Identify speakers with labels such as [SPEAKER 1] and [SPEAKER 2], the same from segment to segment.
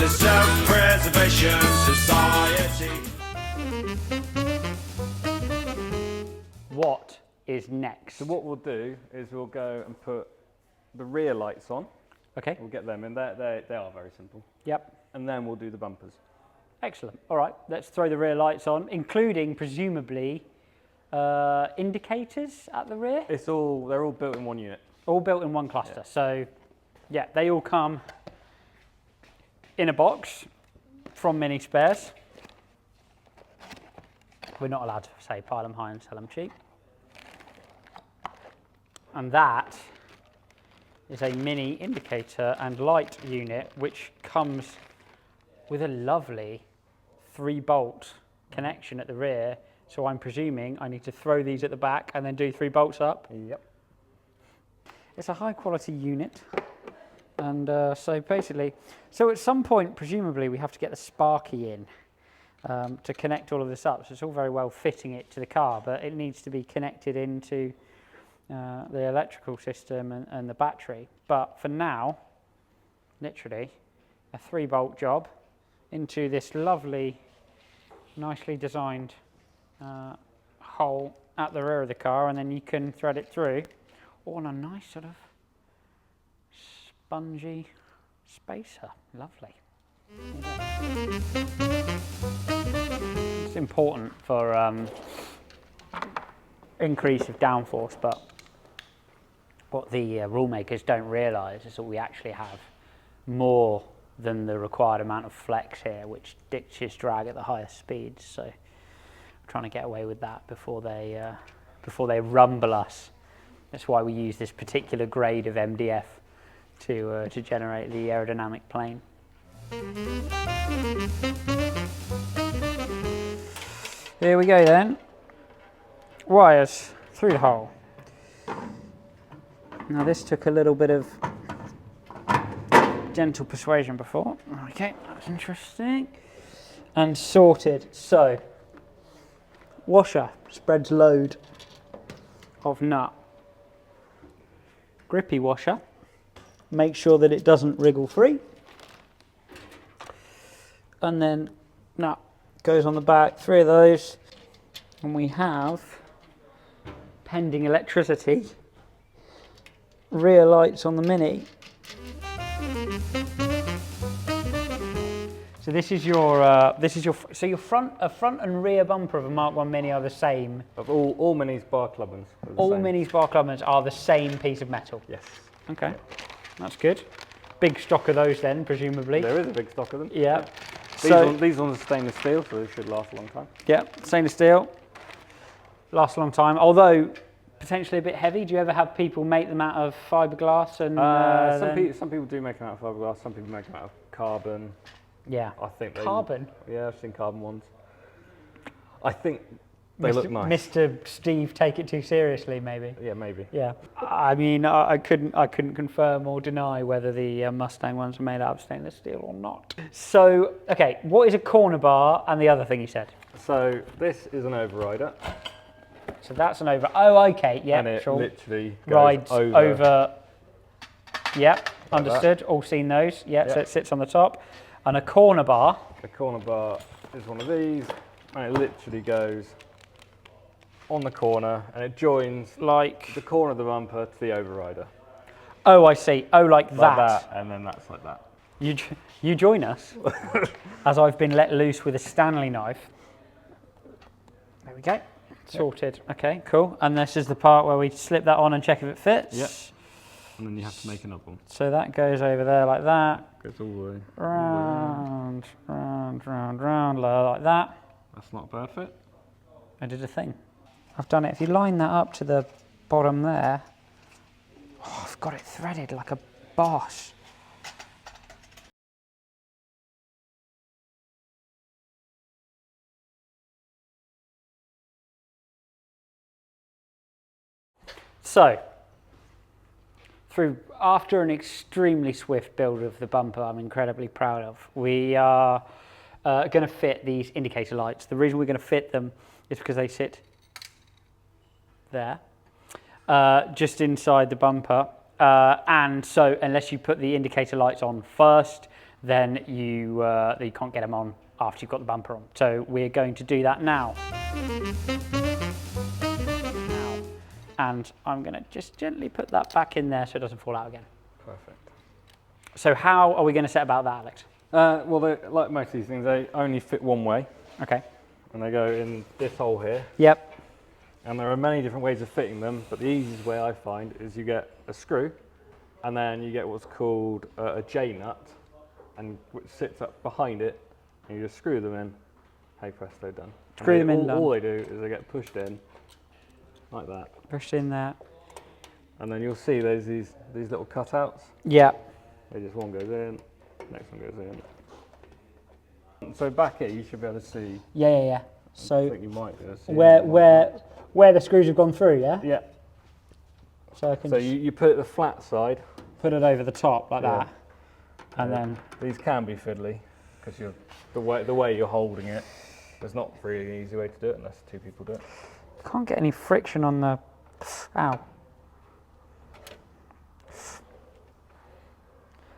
[SPEAKER 1] a self-preservation society.
[SPEAKER 2] What is next?
[SPEAKER 3] So what we'll do is we'll go and put the rear lights on.
[SPEAKER 2] Okay.
[SPEAKER 3] We'll get them in. They are very simple.
[SPEAKER 2] Yep.
[SPEAKER 3] And then we'll do the bumpers.
[SPEAKER 2] Excellent. All right, let's throw the rear lights on, including presumably indicators at the rear.
[SPEAKER 3] They're all built in one unit.
[SPEAKER 2] All built in one cluster.
[SPEAKER 3] Yeah.
[SPEAKER 2] So, yeah, they all come in a box from Mini Spares. We're not allowed to say pile them high and sell them cheap. And that is a mini indicator and light unit which comes with a lovely 3-bolt connection at the rear. So I'm presuming I need to throw these at the back and then do 3 bolts up.
[SPEAKER 3] Yep.
[SPEAKER 2] It's a high quality unit. And so basically, so at some point, presumably we have to get the Sparky in to connect all of this up. So it's all very well fitting it to the car, but it needs to be connected into the electrical system and the battery. But for now, literally a 3-bolt job into this lovely, nicely designed hole at the rear of the car, and then you can thread it through all on a nice sort of spongy spacer. Lovely. It's important for increase of downforce, but what the rule makers don't realise is that we actually have more than the required amount of flex here, which ditches drag at the highest speeds. So we're trying to get away with that before they rumble us. That's why we use this particular grade of MDF to generate the aerodynamic plane. Here we go then. Wires through the hole. Now this took a little bit of gentle persuasion before. Okay, that's interesting. And sorted. So, washer spreads load of nut. Grippy washer. Make sure that it doesn't wriggle free. And then nut goes on the back, 3 of those. And we have, pending electricity, rear lights on the Mini. So this is your so your front and rear bumper of a Mark 1 Mini are the same.
[SPEAKER 3] Of all Minis bar clubbers.
[SPEAKER 2] All Minis bar clubbers are the same piece of metal.
[SPEAKER 3] Yes.
[SPEAKER 2] Okay, that's good. Big stock of those then, presumably.
[SPEAKER 3] There is a big stock of them.
[SPEAKER 2] Yeah.
[SPEAKER 3] These ones are stainless steel, so they should last a long time.
[SPEAKER 2] Yeah, stainless steel. Last a long time, although potentially a bit heavy. Do you ever have people make them out of fiberglass? And
[SPEAKER 3] some people do make them out of fiberglass. Some people make them out of carbon.
[SPEAKER 2] Yeah.
[SPEAKER 3] I think
[SPEAKER 2] carbon.
[SPEAKER 3] Yeah, I've seen carbon ones. I think they look nice.
[SPEAKER 2] Mr. Steve, take it too seriously, maybe.
[SPEAKER 3] Yeah, maybe.
[SPEAKER 2] Yeah. I mean, I couldn't confirm or deny whether the Mustang ones were made out of stainless steel or not. So, okay, what is a corner bar and the other thing you said?
[SPEAKER 3] So this is an overrider.
[SPEAKER 2] So that's an over. Oh, okay. Yeah,
[SPEAKER 3] and it
[SPEAKER 2] sure.
[SPEAKER 3] literally goes
[SPEAKER 2] rides
[SPEAKER 3] over.
[SPEAKER 2] Yep, like understood. That. All seen those. Yeah, so it sits on the top. And a corner bar.
[SPEAKER 3] A corner bar is one of these, and it literally goes on the corner, and it joins
[SPEAKER 2] like
[SPEAKER 3] the corner of the bumper to the overrider.
[SPEAKER 2] Oh, I see. Oh, like that.
[SPEAKER 3] Like that, and then that's like that.
[SPEAKER 2] You join us as I've been let loose with a Stanley knife. There we go. Sorted. Yep. Okay, cool. And this is the part where we slip that on and check if it fits.
[SPEAKER 3] Yep. And then you have to make another one.
[SPEAKER 2] So that goes over there like that.
[SPEAKER 3] Goes all the way.
[SPEAKER 2] Round, round, like that.
[SPEAKER 3] That's not perfect.
[SPEAKER 2] I did a thing. I've done it. If you line that up to the bottom there, oh, I've got it threaded like a boss. So, after an extremely swift build of the bumper I'm incredibly proud of, we are going to fit these indicator lights. The reason we're going to fit them is because they sit there, just inside the bumper. And so unless you put the indicator lights on first, then you can't get them on after you've got the bumper on. So we're going to do that now. And I'm going to just gently put that back in there so it doesn't fall out again.
[SPEAKER 3] Perfect.
[SPEAKER 2] So how are we going to set about that, Alex?
[SPEAKER 3] Well, like most of these things, they only fit one way,
[SPEAKER 2] Okay.
[SPEAKER 3] and they go in this hole here.
[SPEAKER 2] Yep.
[SPEAKER 3] And there are many different ways of fitting them, but the easiest way I find is you get a screw, and then you get what's called a J-nut, and which sits up behind it, and you just screw them in. Hey presto, done.
[SPEAKER 2] Screw them in,
[SPEAKER 3] all they do is they get pushed in, like that.
[SPEAKER 2] Pushed in there.
[SPEAKER 3] And then you'll see there's these little cutouts.
[SPEAKER 2] Yeah.
[SPEAKER 3] They just one goes in, next one goes in. So back here, you should be able to see.
[SPEAKER 2] Yeah.
[SPEAKER 3] I
[SPEAKER 2] So
[SPEAKER 3] think you might be able to see.
[SPEAKER 2] where the screws have gone through, yeah?
[SPEAKER 3] Yeah.
[SPEAKER 2] So I can
[SPEAKER 3] So
[SPEAKER 2] just
[SPEAKER 3] you put it the flat side.
[SPEAKER 2] put it over the top like
[SPEAKER 3] Yeah.
[SPEAKER 2] that. And then
[SPEAKER 3] These can be fiddly because the way you're holding it. There's not really an easy way to do it unless two people do it.
[SPEAKER 2] can't get any friction on the, ow.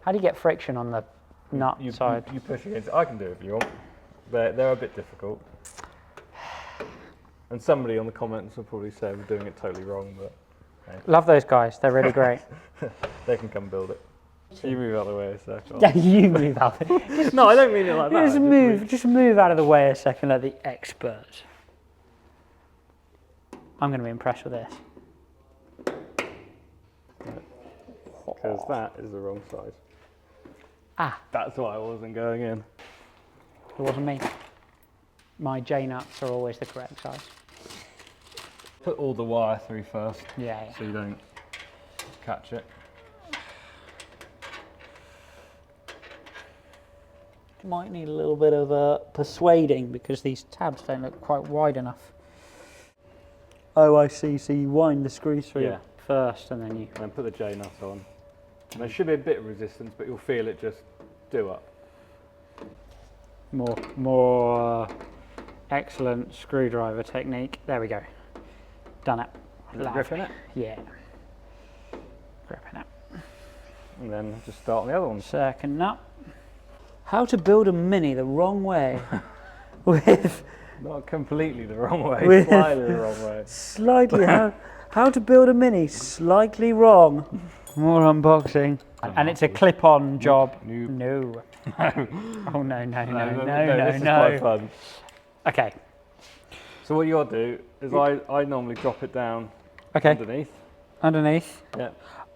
[SPEAKER 2] How do you get friction on the nut side?
[SPEAKER 3] You push against it. I can do it if you want. They're a bit difficult. And somebody on the comments will probably say we're doing it totally wrong, but
[SPEAKER 2] Love those guys, they're really great.
[SPEAKER 3] they can come build it. You move out of the way a second.
[SPEAKER 2] Yeah, you move out.
[SPEAKER 3] No, I don't mean it like that.
[SPEAKER 2] Just move out of the way a second, let the expert. I'm going to be impressed with this.
[SPEAKER 3] Because that is the wrong size.
[SPEAKER 2] Ah,
[SPEAKER 3] That's why I wasn't going in.
[SPEAKER 2] it wasn't me. My J-nuts are always the correct size.
[SPEAKER 3] Put all the wire through first,
[SPEAKER 2] Yeah.
[SPEAKER 3] so you don't catch it.
[SPEAKER 2] Might need a little bit of persuading because these tabs don't look quite wide enough. Oh, I see. So you wind the screws through first and then you...
[SPEAKER 3] And then put the J-nut on. And there should be a bit of resistance, but you'll feel it just do up.
[SPEAKER 2] More excellent screwdriver technique. There we go. Done it.
[SPEAKER 3] Gripping it.
[SPEAKER 2] Yeah. Gripping it.
[SPEAKER 3] And then just start on the other one.
[SPEAKER 2] Second nut. How to build a Mini the wrong way with
[SPEAKER 3] Not completely the wrong way,
[SPEAKER 2] With-
[SPEAKER 3] slightly the wrong way.
[SPEAKER 2] slightly how to build a Mini slightly wrong. More unboxing. And it's a clip-on job.
[SPEAKER 3] Nope.
[SPEAKER 2] No. Oh no.
[SPEAKER 3] This is quite fun.
[SPEAKER 2] Okay.
[SPEAKER 3] So what you'll do is I normally drop it down
[SPEAKER 2] Okay.
[SPEAKER 3] underneath.
[SPEAKER 2] Underneath.
[SPEAKER 3] Yeah.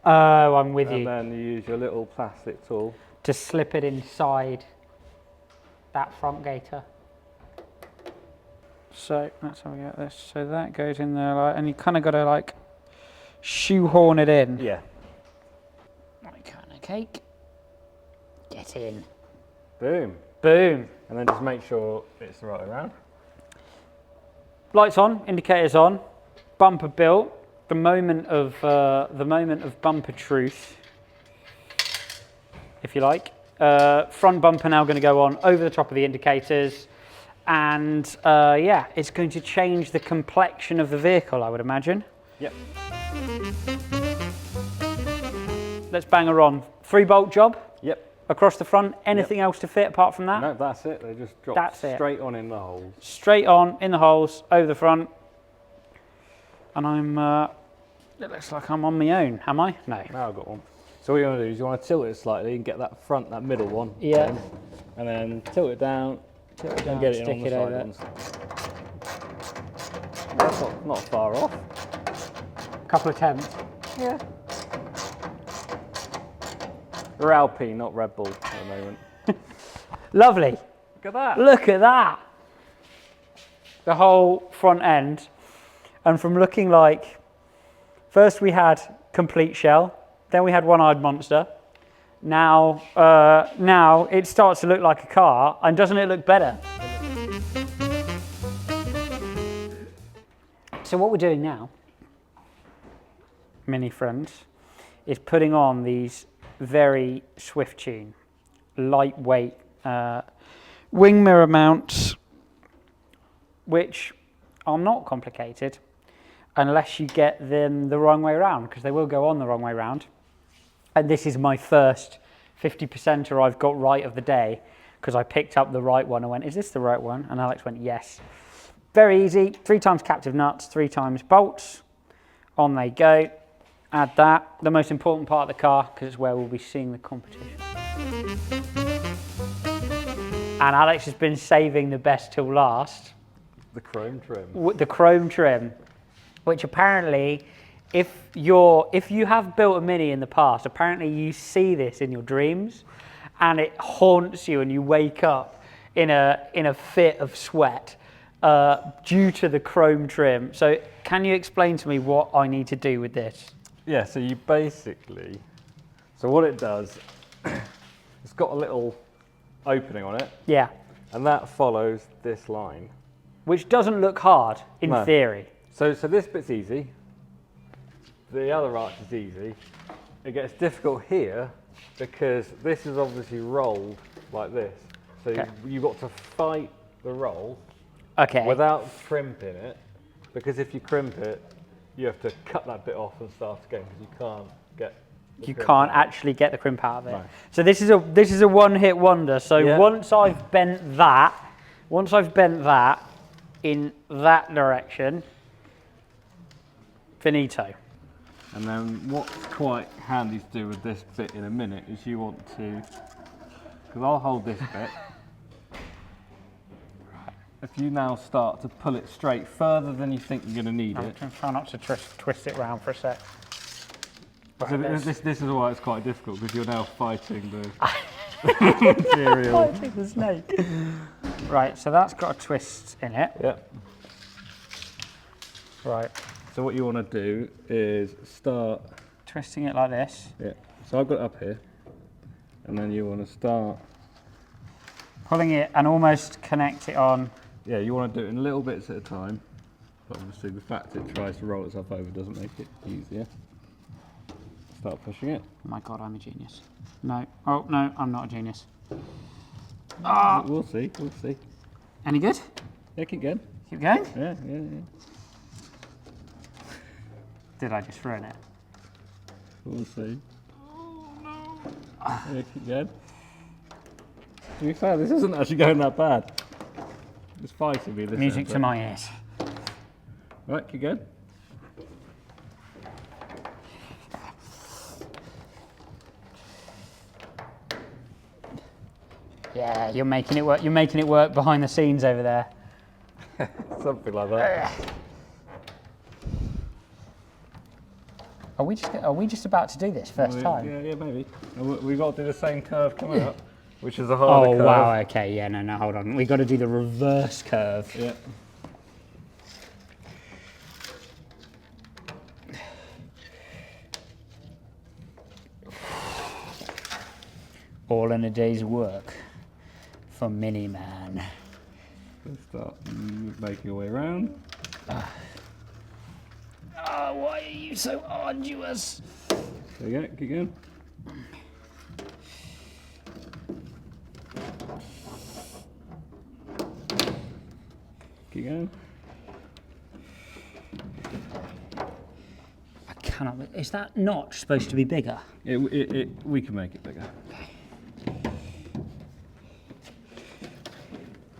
[SPEAKER 2] Oh, I'm with
[SPEAKER 3] And
[SPEAKER 2] you.
[SPEAKER 3] then you use your little plastic tool.
[SPEAKER 2] To slip it inside that front gaiter. So that's how we get this. So that goes in there, like, and you kind of got to like shoehorn it in.
[SPEAKER 3] Yeah.
[SPEAKER 2] Like kind of cake. Get in.
[SPEAKER 3] Boom.
[SPEAKER 2] Boom.
[SPEAKER 3] And then just make sure it's the right way around.
[SPEAKER 2] Lights on, indicators on, bumper built. The moment of bumper truth, if you like. Front bumper now going to go on over the top of the indicators, and yeah, it's going to change the complexion of the vehicle, I would imagine.
[SPEAKER 3] Yep.
[SPEAKER 2] Let's bang her on. 3-bolt job
[SPEAKER 3] Yep.
[SPEAKER 2] across the front. Anything else to fit apart from that?
[SPEAKER 3] No, that's it. They just drop
[SPEAKER 2] That's it.
[SPEAKER 3] straight on in the holes.
[SPEAKER 2] Straight on in the holes over the front, and I'm. It looks like I'm on my own. Am I? No.
[SPEAKER 3] Now I've got one. So what you want to do is you want to tilt it slightly and get that middle one.
[SPEAKER 2] Yeah.
[SPEAKER 3] in, and then tilt it down. And get it
[SPEAKER 2] stick
[SPEAKER 3] on the
[SPEAKER 2] it
[SPEAKER 3] side
[SPEAKER 2] over.
[SPEAKER 3] ones. That's not far off.
[SPEAKER 2] Couple of attempts.
[SPEAKER 3] Yeah. We're Alpine, not Red Bull at the moment.
[SPEAKER 2] Lovely.
[SPEAKER 3] Look at that.
[SPEAKER 2] Look at that. The whole front end, and from looking like, first we had complete shell, then we had one-eyed monster. Now it starts to look like a car, and doesn't it look better? So what we're doing now, mini friends, is putting on these very Swiftune, lightweight wing mirror mounts, which are not complicated unless you get them the wrong way around, because they will go on the wrong way around. And this is my first 50%er I've got right of the day, because I picked up the right one and went, is this the right one? And Alex went, yes. Very easy, 3 times captive nuts, 3 times bolts. On they go. Add that, the most important part of the car, because it's where we'll be seeing the competition. And Alex has been saving the best till last.
[SPEAKER 3] The chrome trim.
[SPEAKER 2] The chrome trim, which apparently, if you have built a Mini in the past, apparently you see this in your dreams, and it haunts you, and you wake up in a fit of sweat due to the chrome trim. So, can you explain to me what I need to do with this?
[SPEAKER 3] Yeah, so you basically, so what it does, it's got a little opening on it.
[SPEAKER 2] Yeah.
[SPEAKER 3] And that follows this line.
[SPEAKER 2] Which doesn't look hard, in theory.
[SPEAKER 3] So this bit's easy. The other arch is easy. It gets difficult here because this is obviously rolled like this. So you've got to fight the roll without crimping it, because if you crimp it, you have to cut that bit off and start again, because you can't get
[SPEAKER 2] you can't actually get the crimp out of it. No. So this is a one-hit wonder. So once I've bent that in that direction, finito.
[SPEAKER 3] And then what's quite handy to do with this bit in a minute is you want to, because I'll hold this bit. If you now start to pull it straight further than you think you're going to need it.
[SPEAKER 2] I'm trying not to twist it round for a sec.
[SPEAKER 3] So this is why it's quite difficult, because you're now fighting the material.
[SPEAKER 2] Fighting the snake. Right, so that's got a twist in it.
[SPEAKER 3] Yep.
[SPEAKER 2] Right.
[SPEAKER 3] So what you want to do is start
[SPEAKER 2] twisting it like this.
[SPEAKER 3] Yeah. So I've got it up here, and then you want to start
[SPEAKER 2] pulling it and almost connect it on.
[SPEAKER 3] Yeah, you want to do it in little bits at a time. But obviously the fact it tries to roll itself over doesn't make it easier. Start pushing it.
[SPEAKER 2] Oh my God, I'm a genius. No. Oh, no, I'm not a genius.
[SPEAKER 3] We'll see, we'll see.
[SPEAKER 2] Any good?
[SPEAKER 3] Yeah, keep going.
[SPEAKER 2] Keep going?
[SPEAKER 3] Yeah.
[SPEAKER 2] Did I just ruin it?
[SPEAKER 3] We'll see. Oh, no. Yeah, keep going. To be fair, this isn't actually going that bad. It's fighting me this
[SPEAKER 2] Music to my ears.
[SPEAKER 3] Right, keep going.
[SPEAKER 2] Yeah, you're making it work. You're making it work behind the scenes over there.
[SPEAKER 3] Something like that.
[SPEAKER 2] Are we just about to do this first time?
[SPEAKER 3] Yeah, maybe. We've got to do the same curve coming up, which is a harder curve.
[SPEAKER 2] Oh wow, okay, yeah, no, hold on. We've got to do the reverse curve.
[SPEAKER 3] Yeah.
[SPEAKER 2] All in a day's work for Mini Man.
[SPEAKER 3] Let's start making your way around.
[SPEAKER 2] Why are you so arduous?
[SPEAKER 3] There you go, keep going. Keep going.
[SPEAKER 2] I cannot. Is that notch supposed to be bigger?
[SPEAKER 3] We can make it bigger.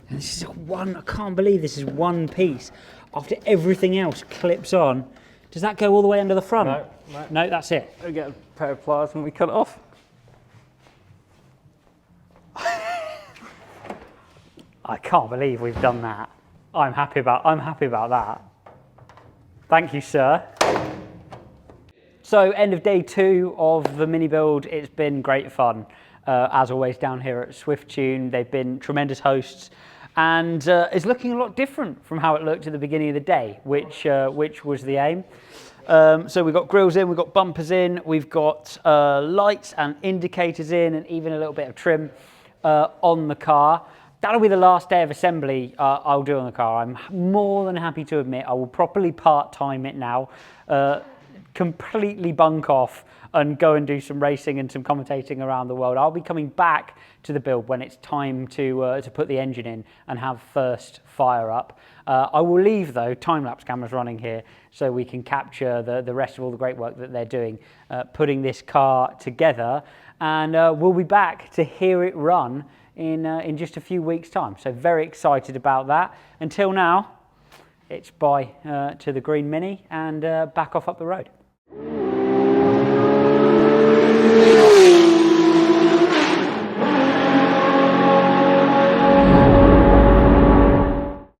[SPEAKER 2] And this is I can't believe this is one piece. After everything else clips on. Does that go all the way under the front?
[SPEAKER 3] No.
[SPEAKER 2] No, that's it.
[SPEAKER 3] We get a pair of pliers and we cut it off.
[SPEAKER 2] I can't believe we've done that. I'm happy about that. Thank you, sir. So, end of day 2 of the mini build. It's been great fun. As always, down here at Swiftune, they've been tremendous hosts. And it's looking a lot different from how it looked at the beginning of the day, which was the aim. So we've got grills in, we've got bumpers in, we've got lights and indicators in, and even a little bit of trim on the car. That'll be the last day of assembly I'll do on the car. I'm more than happy to admit I will properly part-time it now, completely bunk off and go and do some racing and some commentating around the world. I'll be coming back to the build when it's time to put the engine in and have first fire up. I will leave, though, time-lapse cameras running here so we can capture the rest of all the great work that they're doing putting this car together, and we'll be back to hear it run in just a few weeks' time. So very excited about that. Until now, it's bye to the green Mini and back off up the road.